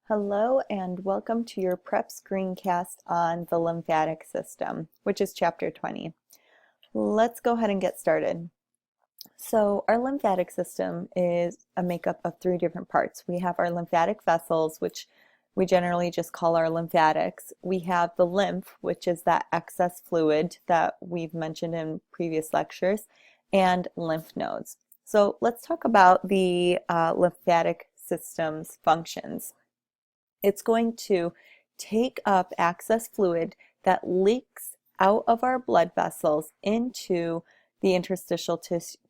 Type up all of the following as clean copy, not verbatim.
Hello and welcome to your prep screencast on the lymphatic system, which is chapter 20. Let's go ahead and get started. So our lymphatic system is a makeup of three different parts. We have our lymphatic vessels, which we generally just call our lymphatics. We have the lymph, which is that excess fluid that we've mentioned in previous lectures, and lymph nodes. So let's talk about the lymphatic system's functions. It's going to take up excess fluid that leaks out of our blood vessels into the interstitial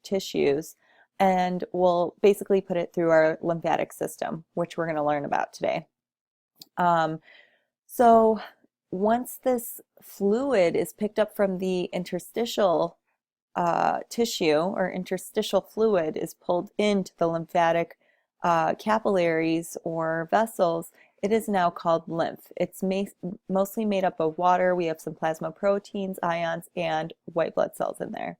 tissues, and we'll basically put it through our lymphatic system, which we're going to learn about today. So once this fluid is picked up from the interstitial tissue, or interstitial fluid is pulled into the lymphatic capillaries or vessels, it is now called lymph. It's mostly made up of water. We have some plasma proteins, ions, and white blood cells in there.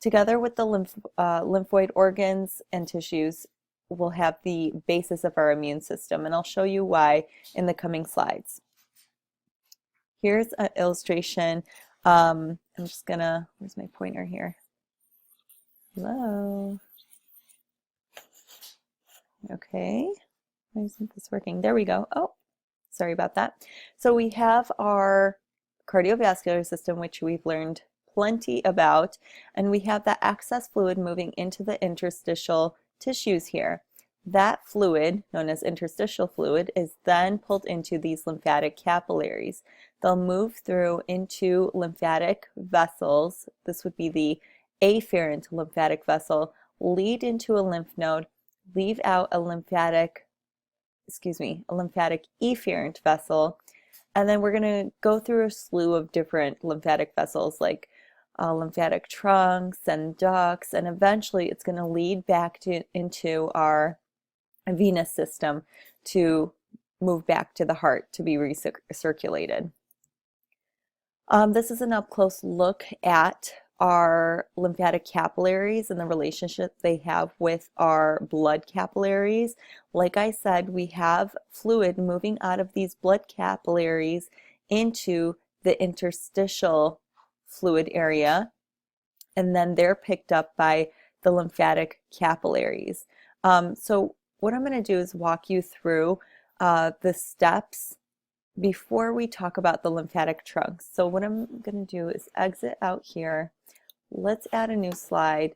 Together with the lymphoid organs and tissues, we'll have the basis of our immune system, and I'll show you why in the coming slides. Here's an illustration. I'm just gonna, where's my pointer here? Hello. Okay, why isn't this working? There we go. Oh, sorry about that. So we have our cardiovascular system, which we've learned plenty about, and we have that excess fluid moving into the interstitial tissues here. That fluid, known as interstitial fluid, is then pulled into these lymphatic capillaries. They'll move through into lymphatic vessels. This would be the afferent lymphatic vessel, lead into a lymph node, leave out a lymphatic efferent vessel, and then we're going to go through a slew of different lymphatic vessels like lymphatic trunks and ducts, and eventually it's going to lead back into our venous system to move back to the heart to be recirculated. This is an up-close look at our lymphatic capillaries and the relationship they have with our blood capillaries. Like I said, we have fluid moving out of these blood capillaries into the interstitial fluid area, and then they're picked up by the lymphatic capillaries. So what I'm going to do is walk you through the steps before we talk about the lymphatic trunks. So what I'm going to do is exit out here. Let's add a new slide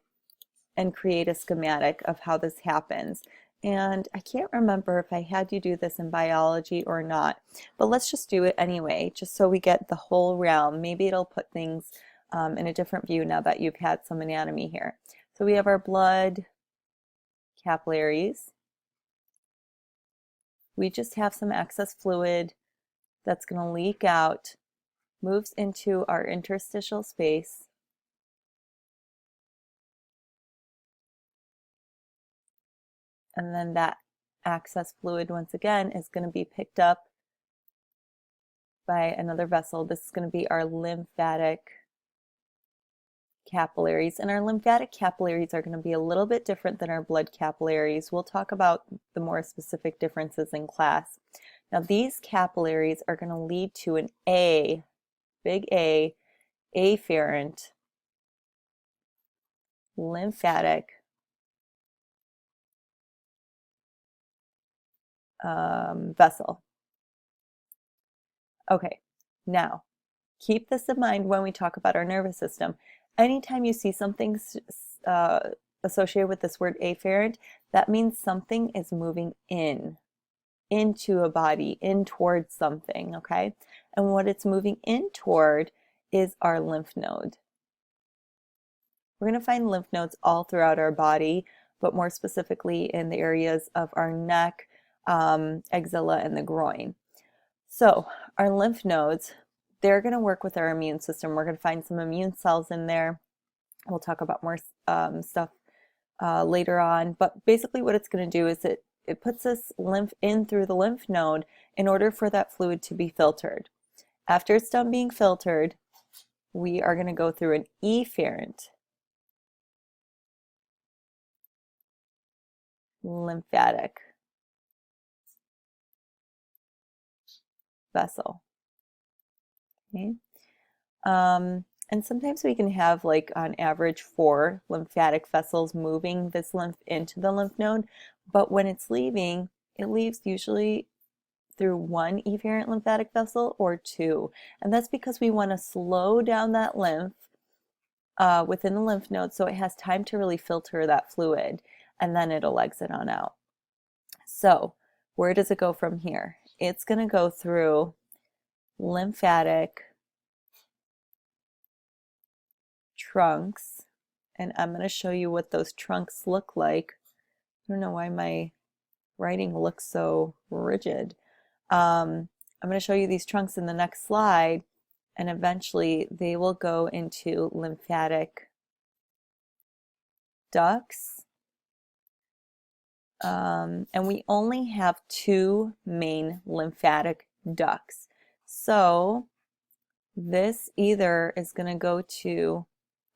and create a schematic of how this happens. And I can't remember if I had you do this in biology or not, but let's just do it anyway, just so we get the whole realm. Maybe it'll put things in a different view now that you've had some anatomy here. So we have our blood capillaries. We just have some excess fluid that's going to leak out, moves into our interstitial space, and then that excess fluid once again is going to be picked up by another vessel. This is going to be our lymphatic capillaries, and our lymphatic capillaries are going to be a little bit different than our blood capillaries. We'll talk about the more specific differences in class. Now these capillaries are going to lead to an big A, afferent lymphatic vessel. Okay, now keep this in mind when we talk about our nervous system. Anytime you see something associated with this word afferent, that means something is moving into a body, in towards something, okay? And what it's moving in toward is our lymph node. We're going to find lymph nodes all throughout our body, but more specifically in the areas of our neck, axilla, and the groin. So our lymph nodes, they're going to work with our immune system. We're going to find some immune cells in there. We'll talk about more stuff later on, but basically what it's going to do is it puts this lymph in through the lymph node in order for that fluid to be filtered. After it's done being filtered, we are going to go through an efferent lymphatic vessel. Okay. And sometimes we can have, like, on average 4 lymphatic vessels moving this lymph into the lymph node, but when it's leaving, it leaves usually through 1 efferent lymphatic vessel or 2. And that's because we want to slow down that lymph within the lymph node so it has time to really filter that fluid, and then it'll exit on out. So where does it go from here? It's going to go through lymphatic trunks, and I'm going to show you what those trunks look like. I don't know why my writing looks so rigid. I'm going to show you these trunks in the next slide, and eventually they will go into lymphatic ducts. And we only have 2 main lymphatic ducts. So this either is going to go to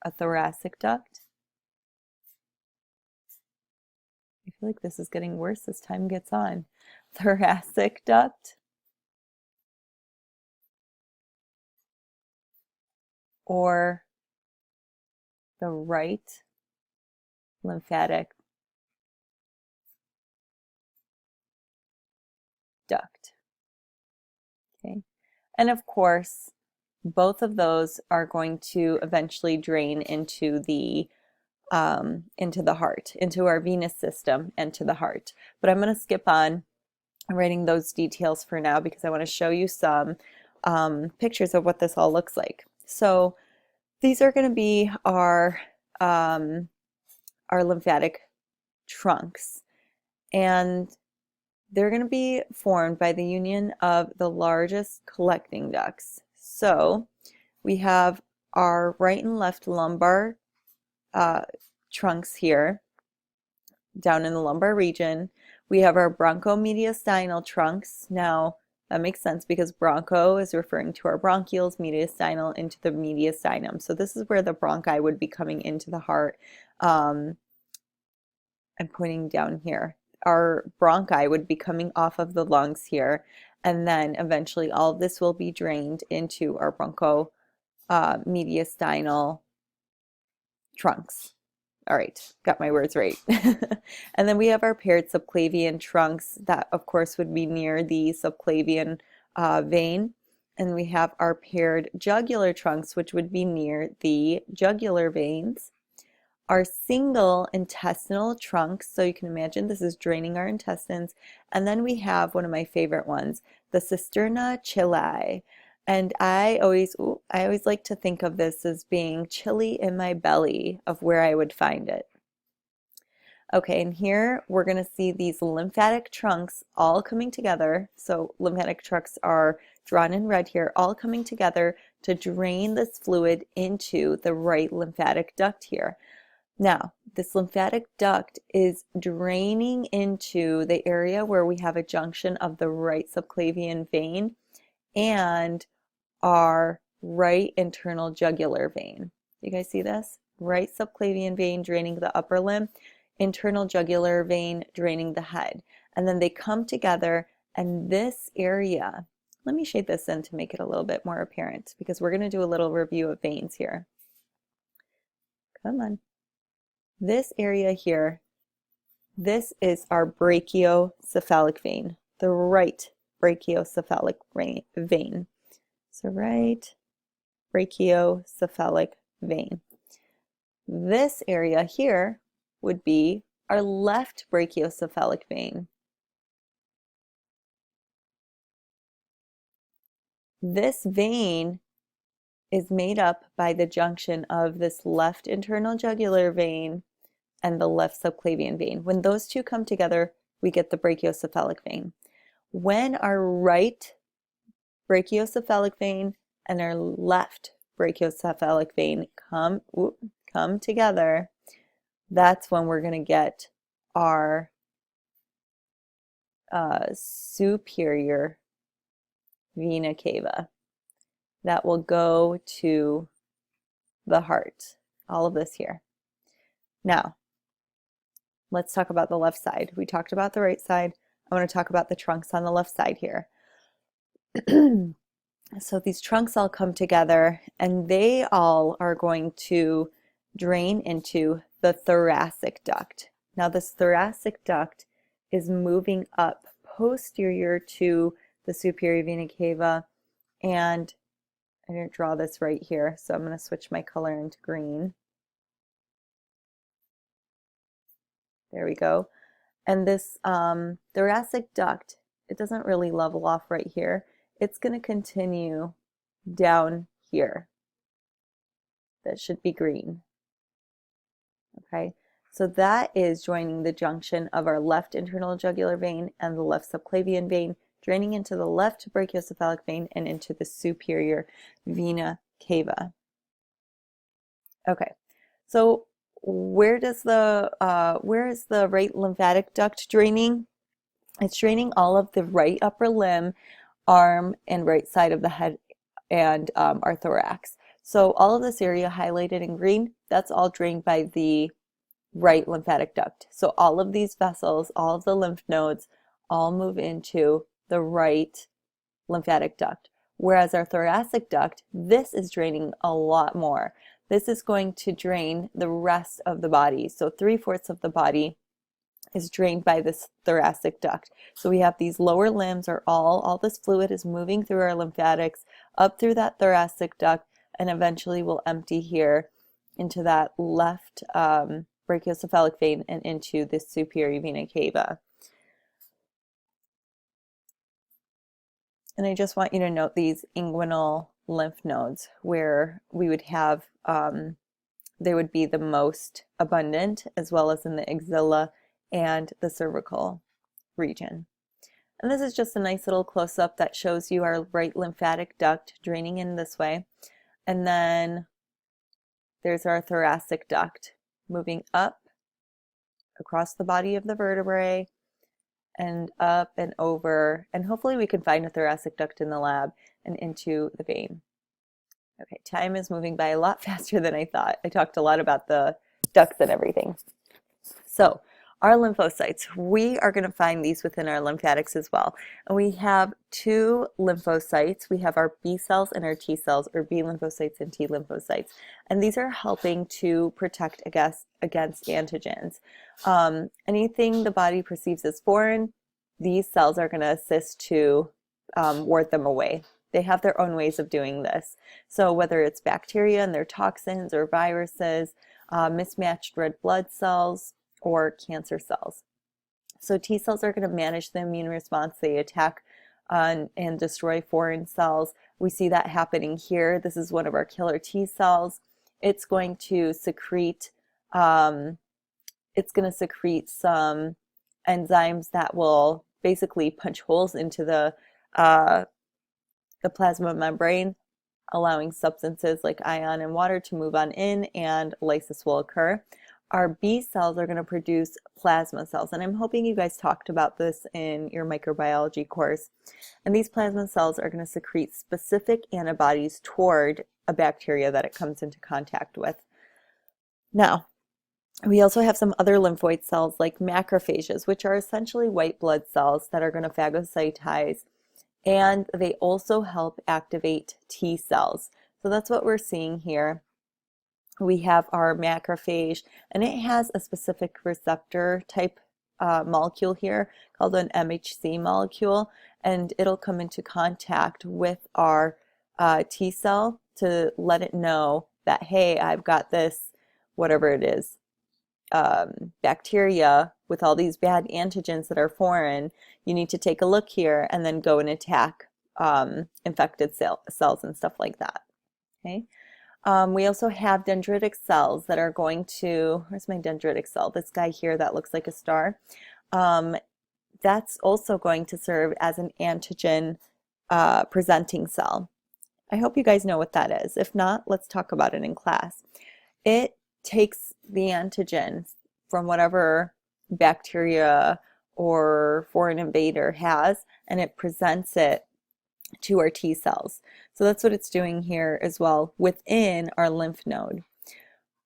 a thoracic duct. I feel like this is getting worse as time gets on. Thoracic duct, or the right lymphatic duct. Okay, and of course, both of those are going to eventually drain into the heart, into our venous system, and to the heart. But I'm going to skip on writing those details for now because I want to show you some pictures of what this all looks like. So these are going to be our lymphatic trunks, and they're going to be formed by the union of the largest collecting ducts. So we have our right and left lumbar trunks here, down in the lumbar region. We have our bronchomediastinal trunks. Now, that makes sense because broncho is referring to our bronchioles, mediastinal into the mediastinum. So this is where the bronchi would be coming into the heart. I'm pointing down here. Our bronchi would be coming off of the lungs here, and then eventually all of this will be drained into our broncho mediastinal trunks. All right, got my words right. And then we have our paired subclavian trunks that, of course, would be near the subclavian vein. And we have our paired jugular trunks, which would be near the jugular veins. Our single intestinal trunks, so you can imagine this is draining our intestines. And then we have one of my favorite ones, the cisterna chili. And I always like to think of this as being chili in my belly of where I would find it. Okay, and here we're going to see these lymphatic trunks all coming together. So lymphatic trunks are drawn in red here, all coming together to drain this fluid into the right lymphatic duct here. Now, this lymphatic duct is draining into the area where we have a junction of the right subclavian vein and our right internal jugular vein. You guys see this? Right subclavian vein draining the upper limb, internal jugular vein draining the head. And then they come together, and this area, let me shade this in to make it a little bit more apparent because we're going to do a little review of veins here. Come on. This area here, this is our brachiocephalic vein, the right brachiocephalic vein. So right brachiocephalic vein. This area here would be our left brachiocephalic vein. This vein is made up by the junction of this left internal jugular vein and the left subclavian vein. When those two come together, we get the brachiocephalic vein. When our right brachiocephalic vein and our left brachiocephalic vein come together, that's when we're going to get our superior vena cava that will go to the heart. All of this here. Now, let's talk about the left side. We talked about the right side. I want to talk about the trunks on the left side here. So these trunks all come together and they all are going to drain into the thoracic duct. Now this thoracic duct is moving up posterior to the superior vena cava, and I didn't draw this right here, so I'm going to switch my color into green. There we go. And this thoracic duct, it doesn't really level off right here. It's going to continue down here. That should be green. Okay, so that is joining the junction of our left internal jugular vein and the left subclavian vein, draining into the left brachiocephalic vein and into the superior vena cava. Okay, so where is the right lymphatic duct draining? It's draining all of the right upper limb, arm, and right side of the head and our thorax. So all of this area highlighted in green, that's all drained by the right lymphatic duct. So all of these vessels, all of the lymph nodes, all move into the right lymphatic duct. Whereas our thoracic duct, this is draining a lot more. This is going to drain the rest of the body. So 3/4 of the body is drained by this thoracic duct. So we have these lower limbs are all this fluid is moving through our lymphatics up through that thoracic duct, and eventually will empty here into that left brachiocephalic vein and into the superior vena cava. And I just want you to note these inguinal lymph nodes where we would have, they would be the most abundant, as well as in the axilla and the cervical region. And this is just a nice little close-up that shows you our right lymphatic duct draining in this way. And then there's our thoracic duct moving up across the body of the vertebrae and up and over. And hopefully we can find a thoracic duct in the lab and into the vein. Okay, time is moving by a lot faster than I thought. I talked a lot about the ducts and everything. So our lymphocytes, we are going to find these within our lymphatics as well. And we have two lymphocytes. We have our B cells and our T cells, or B lymphocytes and T lymphocytes. And these are helping to protect against antigens. Anything the body perceives as foreign, these cells are going to assist to ward them away. They have their own ways of doing this. So whether it's bacteria and their toxins, or viruses, mismatched red blood cells, or cancer cells. So T cells are going to manage the immune response. They attack and destroy foreign cells. We see that happening here. This is one of our killer T cells. It's going to secrete some enzymes that will basically punch holes into the plasma membrane, allowing substances like ion and water to move on in, and lysis will occur. Our B cells are going to produce plasma cells, and I'm hoping you guys talked about this in your microbiology course. And these plasma cells are going to secrete specific antibodies toward a bacteria that it comes into contact with. Now, we also have some other lymphoid cells like macrophages, which are essentially white blood cells that are going to phagocytize, and they also help activate T cells. So that's what we're seeing here. We have our macrophage, and it has a specific receptor type molecule here called an MHC molecule, and it'll come into contact with our T cell to let it know that, hey, I've got this, whatever it is, bacteria with all these bad antigens that are foreign. You need to take a look here and then go and attack infected cells and stuff like that. Okay. We also have dendritic cells that are going to, where's my dendritic cell? This guy here that looks like a star. That's also going to serve as an antigen presenting cell. I hope you guys know what that is. If not, let's talk about it in class. It takes the antigen from whatever bacteria or foreign invader has, and it presents it to our T cells. So that's what it's doing here as well within our lymph node.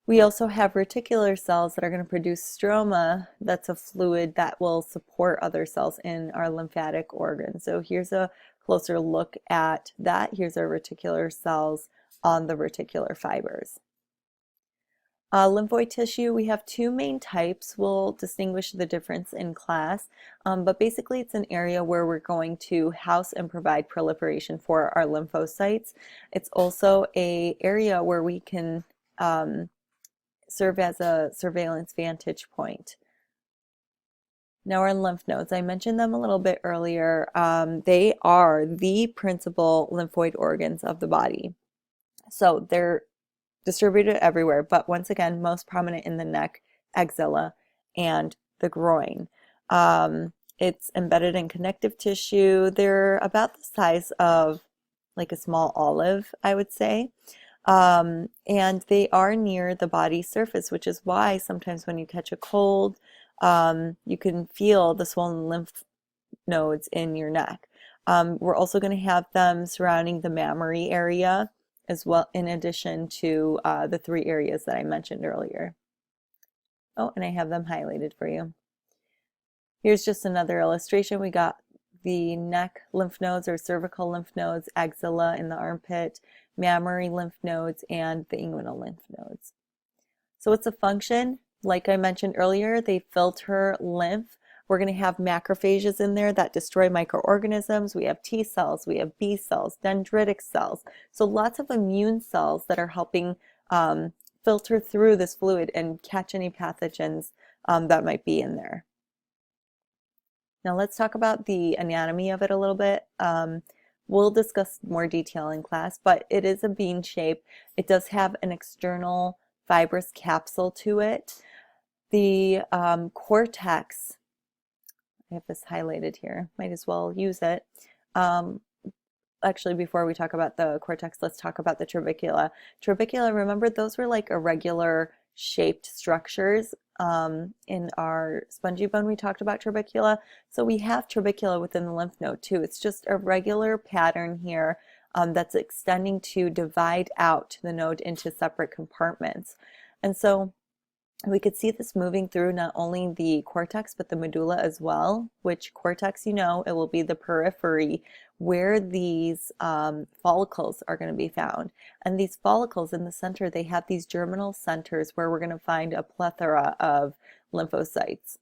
We also have reticular cells that are going to produce stroma. That's a fluid that will support other cells in our lymphatic organ. So here's a closer look at that. Here's our reticular cells on the reticular fibers. Lymphoid tissue, we have two main types. We'll distinguish the difference in class, but basically it's an area where we're going to house and provide proliferation for our lymphocytes. It's also an area where we can serve as a surveillance vantage point. Now our lymph nodes, I mentioned them a little bit earlier. They are the principal lymphoid organs of the body. So they're distributed everywhere, but once again, most prominent in the neck, axilla, and the groin. It's embedded in connective tissue. They're about the size of like a small olive, I would say. And they are near the body surface, which is why sometimes when you catch a cold, you can feel the swollen lymph nodes in your neck. We're also going to have them surrounding the mammary area as well, in addition to the three areas that I mentioned earlier. Oh, and I have them highlighted for you. Here's just another illustration. We got the neck lymph nodes or cervical lymph nodes, axilla in the armpit, mammary lymph nodes, and the inguinal lymph nodes. So what's the function? Like I mentioned earlier, they filter lymph. We're going to have macrophages in there that destroy microorganisms. We have T cells, we have B cells, dendritic cells. So lots of immune cells that are helping filter through this fluid and catch any pathogens that might be in there. Now let's talk about the anatomy of it a little bit. We'll discuss more detail in class, but it is a bean shape. It does have an external fibrous capsule to it. The cortex, I have this highlighted here, might as well use it. Actually, before we talk about the cortex, let's talk about the trabecula. Trabecula, remember, those were like irregular shaped structures. In our spongy bone, we talked about trabecula. So we have trabecula within the lymph node too. It's just a regular pattern here that's extending to divide out the node into separate compartments. And so we could see this moving through not only the cortex, but the medulla as well, which cortex, you know, it will be the periphery where these follicles are going to be found. And these follicles in the center, they have these germinal centers where we're going to find a plethora of lymphocytes.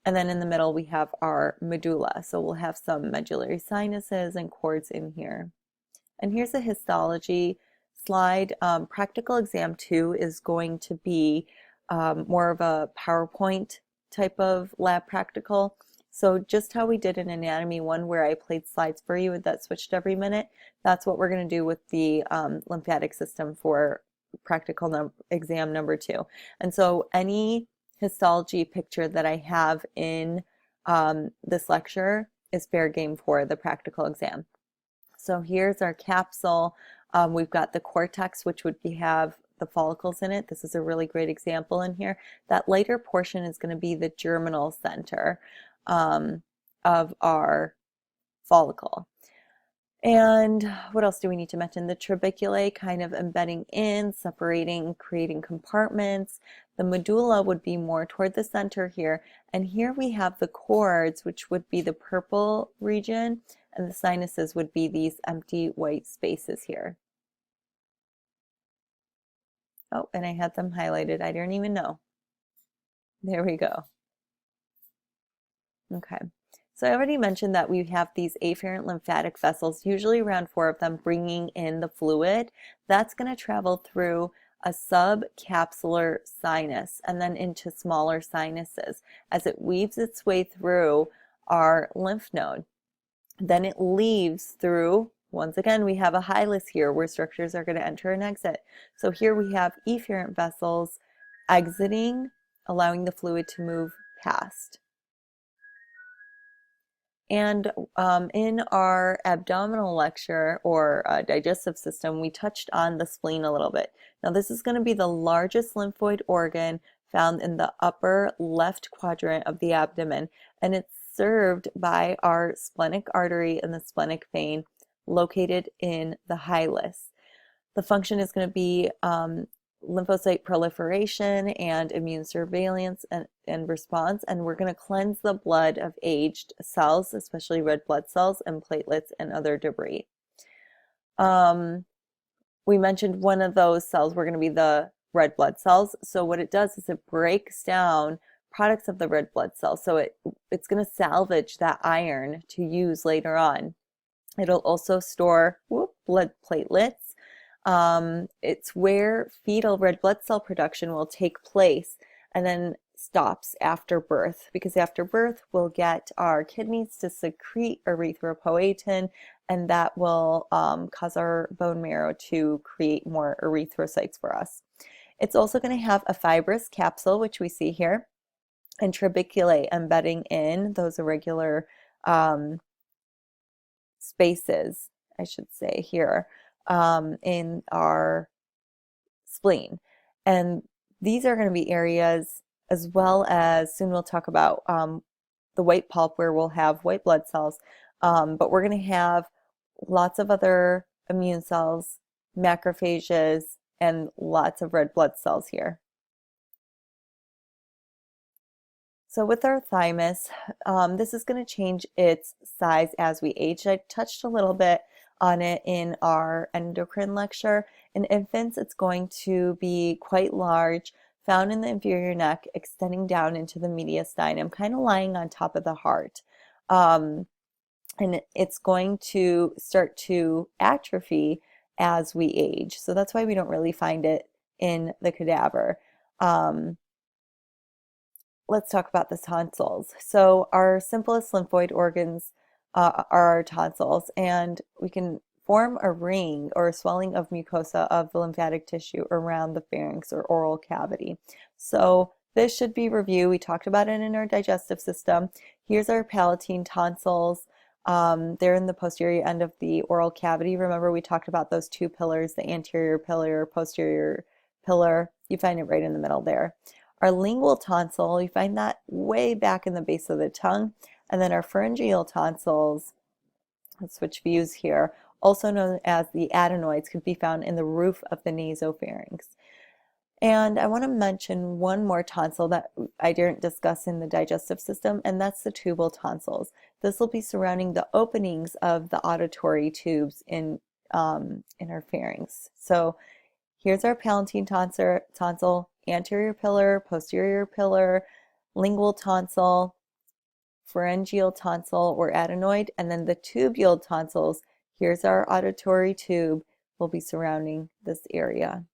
And then in the middle, we have our medulla. So we'll have some medullary sinuses and cords in here. And here's a histology slide. Practical exam 2 is going to be more of a PowerPoint type of lab practical. So just how we did in anatomy 1 where I played slides for you that switched every minute, that's what we're going to do with the lymphatic system for practical exam number 2. And so any histology picture that I have in this lecture is fair game for the practical exam. So here's our capsule. We've got the cortex, which would have the follicles in it. This is a really great example in here. That lighter portion is going to be the germinal center of our follicle. And what else do we need to mention? The trabeculae kind of embedding in, separating, creating compartments. The medulla would be more toward the center here. And here we have the cords, which would be the purple region, and the sinuses would be these empty white spaces here. Oh, and I had them highlighted. I didn't even know. There we go. Okay. So I already mentioned that we have these afferent lymphatic vessels, usually around 4 of them, bringing in the fluid. That's going to travel through a subcapsular sinus and then into smaller sinuses as it weaves its way through our lymph node. Then it leaves through, once again, we have a hilus here where structures are going to enter and exit. So here we have efferent vessels exiting, allowing the fluid to move past. And in our abdominal lecture or digestive system, we touched on the spleen a little bit. Now this is going to be the largest lymphoid organ found in the upper left quadrant of the abdomen, and it's served by our splenic artery and the splenic vein located in the hilus. The function is going to be lymphocyte proliferation and immune surveillance and response, and we're going to cleanse the blood of aged cells, especially red blood cells and platelets and other debris. We mentioned one of those cells were going to be the red blood cells. So what it does is it breaks down products of the red blood cells. So it's going to salvage that iron to use later on. It'll also store blood platelets. It's where fetal red blood cell production will take place and then stops after birth, because after birth we'll get our kidneys to secrete erythropoietin, and that will cause our bone marrow to create more erythrocytes for us. It's also going to have a fibrous capsule, which we see here, and trabeculae embedding in those irregular spaces, I should say here, in our spleen. And these are going to be areas, as well as soon we'll talk about the white pulp where we'll have white blood cells, but we're going to have lots of other immune cells, macrophages, and lots of red blood cells here. So with our thymus, this is going to change its size as we age. I touched a little bit on it in our endocrine lecture. In infants, it's going to be quite large, found in the inferior neck, extending down into the mediastinum, kind of lying on top of the heart. And it's going to start to atrophy as we age. So that's why we don't really find it in the cadaver. Let's talk about the tonsils. So our simplest lymphoid organs are our tonsils, and we can form a ring or a swelling of mucosa of the lymphatic tissue around the pharynx or oral cavity. So this should be reviewed. We talked about it in our digestive system. Here's our palatine tonsils. They're in the posterior end of the oral cavity. Remember, we talked about those two pillars, the anterior pillar, posterior pillar. You find it right in the middle there. Our lingual tonsil, you find that way back in the base of the tongue. And then our pharyngeal tonsils, let's switch views here, also known as the adenoids, could be found in the roof of the nasopharynx. And I want to mention one more tonsil that I didn't discuss in the digestive system, and that's the tubal tonsils. This will be surrounding the openings of the auditory tubes in our pharynx. So here's our palatine tonsil, anterior pillar, posterior pillar, lingual tonsil, pharyngeal tonsil or adenoid, and then the tubule tonsils. Here's our auditory tube, will be surrounding this area.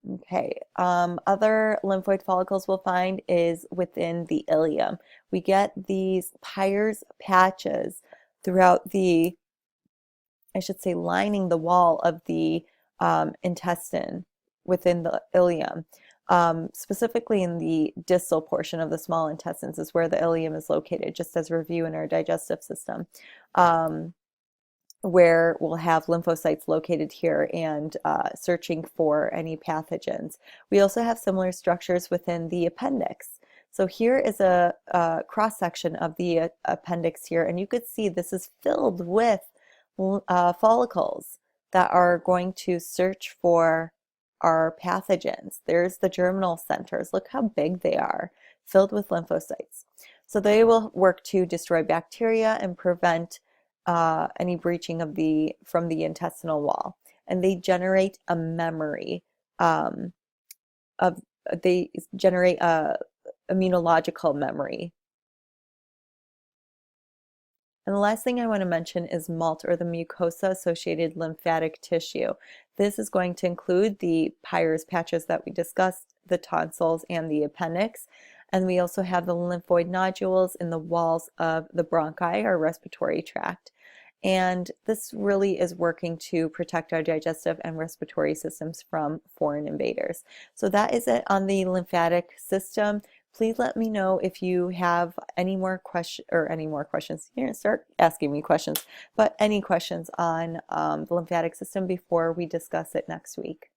Okay, other lymphoid follicles we'll find is within the ileum. We get these Peyer's patches throughout the, I should say, lining the wall of the intestine within the ileum. Specifically in the distal portion of the small intestines is where the ileum is located, just as review in our digestive system, where we'll have lymphocytes located here and searching for any pathogens. We also have similar structures within the appendix. So here is a cross-section of the appendix here, and you could see this is filled with follicles that are going to search for our pathogens. There's the germinal centers. Look how big they are, filled with lymphocytes. So they will work to destroy bacteria and prevent any breaching of from the intestinal wall. And they generate a memory they generate a immunological memory. And the last thing I want to mention is MALT, or the mucosa-associated lymphatic tissue. This is going to include the Peyer's patches that we discussed, the tonsils, and the appendix. And we also have the lymphoid nodules in the walls of the bronchi, our respiratory tract. And this really is working to protect our digestive and respiratory systems from foreign invaders. So that is it on the lymphatic system. Please let me know if you have any more questions. You're going to start asking me questions, but any questions on the lymphatic system before we discuss it next week.